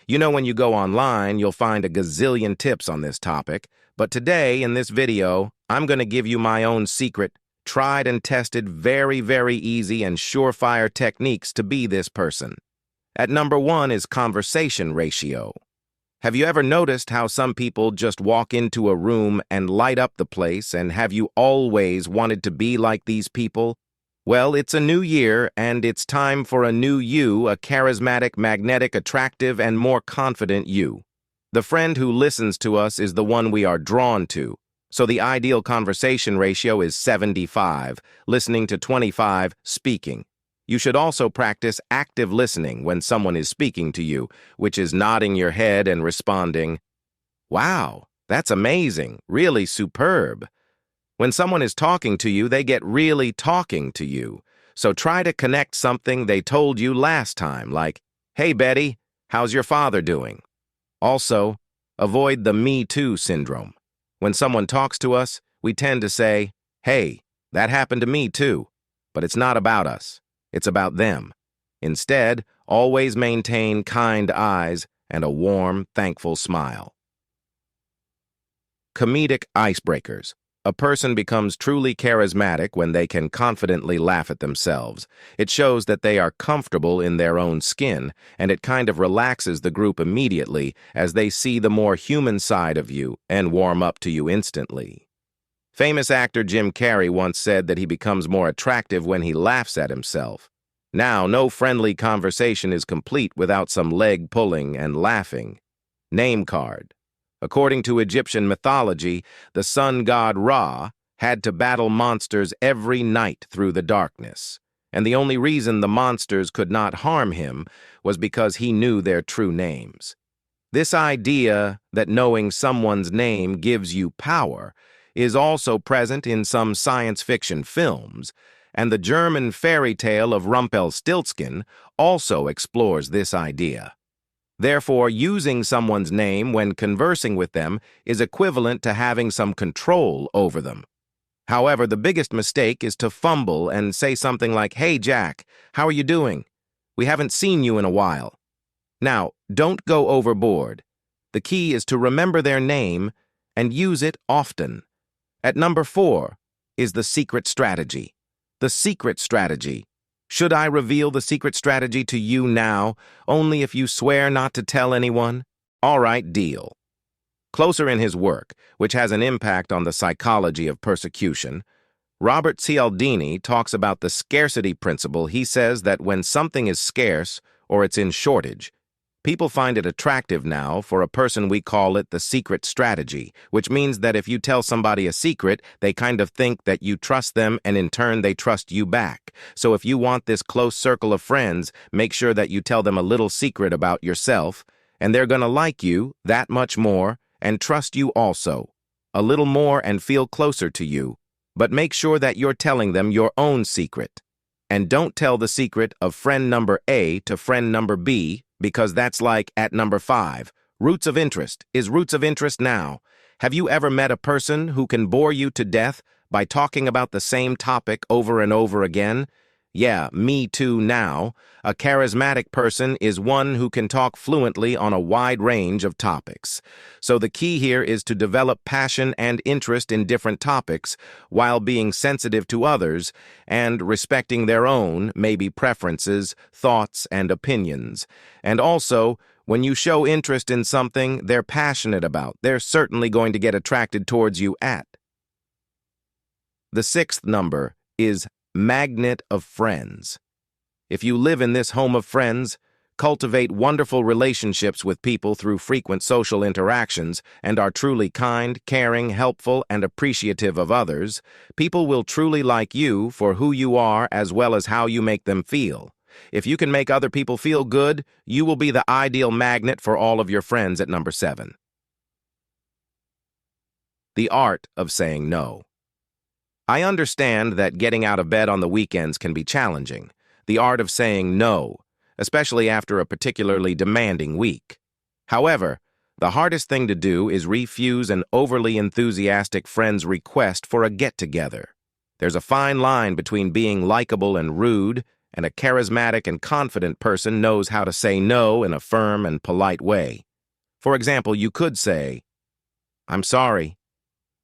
You know, when you go online, you'll find a gazillion tips on this topic, but today, in this video, I'm going to give you my own secret, tried and tested, very easy and surefire techniques to be this person. At number 1 is conversation ratio. Have you ever noticed how some people just walk into a room and light up the place, and have you always wanted to be like these people? Well, it's a new year, and it's time for a new you, a charismatic, magnetic, attractive, and more confident you. The friend who listens to us is the one we are drawn to, so the ideal conversation ratio is 75, listening to 25, speaking. You should also practice active listening when someone is speaking to you, which is nodding your head and responding, "Wow, that's amazing, really superb." When someone is talking to you, they get really talking to you. So try to connect something they told you last time, like, "Hey, Betty, how's your father doing?" Also, avoid the "me too" syndrome. When someone talks to us, we tend to say, "Hey, that happened to me too." But it's not about us. It's about them. Instead, always maintain kind eyes and a warm, thankful smile. Comedic icebreakers. A person becomes truly charismatic when they can confidently laugh at themselves. It shows that they are comfortable in their own skin, and it kind of relaxes the group immediately as they see the more human side of you and warm up to you instantly. Famous actor Jim Carrey once said that he becomes more attractive when he laughs at himself. Now, no friendly conversation is complete without some leg pulling and laughing. Name card. According to Egyptian mythology, the sun god Ra had to battle monsters every night through the darkness, and the only reason the monsters could not harm him was because he knew their true names. This idea that knowing someone's name gives you power is also present in some science fiction films, and the German fairy tale of Rumpelstiltskin also explores this idea. Therefore, using someone's name when conversing with them is equivalent to having some control over them. However, the biggest mistake is to fumble and say something like, "Hey, Jack, how are you doing? We haven't seen you in a while." Now, don't go overboard. The key is to remember their name and use it often. At number 4 is the secret strategy. The secret strategy. Should I reveal the secret strategy to you now, only if you swear not to tell anyone? All right, deal. Closer in his work, which has an impact on the psychology of persecution, Robert Cialdini talks about the scarcity principle. He says that when something is scarce or it's in shortage, people find it attractive now. For a person, we call it the secret strategy, which means that if you tell somebody a secret, they kind of think that you trust them, and in turn they trust you back. So if you want this close circle of friends, make sure that you tell them a little secret about yourself, and they're going to like you that much more and trust you also, a little more, and feel closer to you. But make sure that you're telling them your own secret. And don't tell the secret of friend number A to friend number B, because that's like at number 5. Roots of interest. Is roots of interest now? Have you ever met a person who can bore you to death by talking about the same topic over and over again? Yeah, me too now. A charismatic person is one who can talk fluently on a wide range of topics. So the key here is to develop passion and interest in different topics while being sensitive to others and respecting their own, maybe preferences, thoughts, and opinions. And also, when you show interest in something they're passionate about, they're certainly going to get attracted towards you at. The 6th number is magnet of friends. If you live in this home of friends, cultivate wonderful relationships with people through frequent social interactions, and are truly kind, caring, helpful, and appreciative of others, people will truly like you for who you are as well as how you make them feel. If you can make other people feel good, you will be the ideal magnet for all of your friends at number 7. The art of saying no. I understand that getting out of bed on the weekends can be challenging. The art of saying no, especially after a particularly demanding week. However, the hardest thing to do is refuse an overly enthusiastic friend's request for a get-together. There's a fine line between being likable and rude and a charismatic and confident person knows how to say no in a firm and polite way. For example, you could say, "I'm sorry,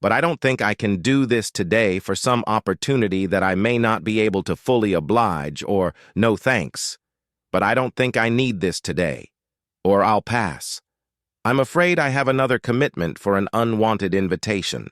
but I don't think I can do this today for some opportunity that I may not be able to fully oblige," or "No thanks, but I don't think I need this today," or "I'll pass. I'm afraid I have another commitment for an unwanted invitation."